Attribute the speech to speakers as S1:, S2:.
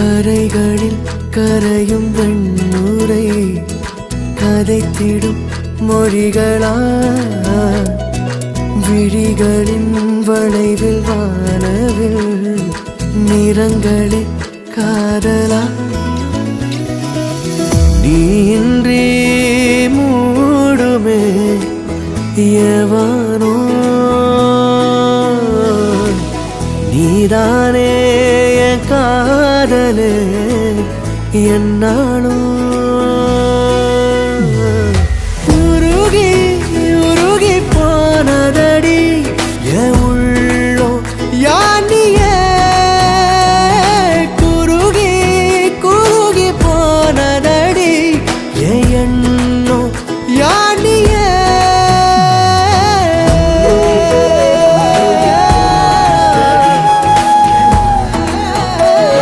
S1: கரைகளில் கரையும் வெண்ணுரை கதைத்திடும் மொழிகளா விழிகளின் வளைவில் வானவில் நிறங்களே காதலா நீன்றி மூடுமே எவனோ நீதானே என் காதலே என்னாலும்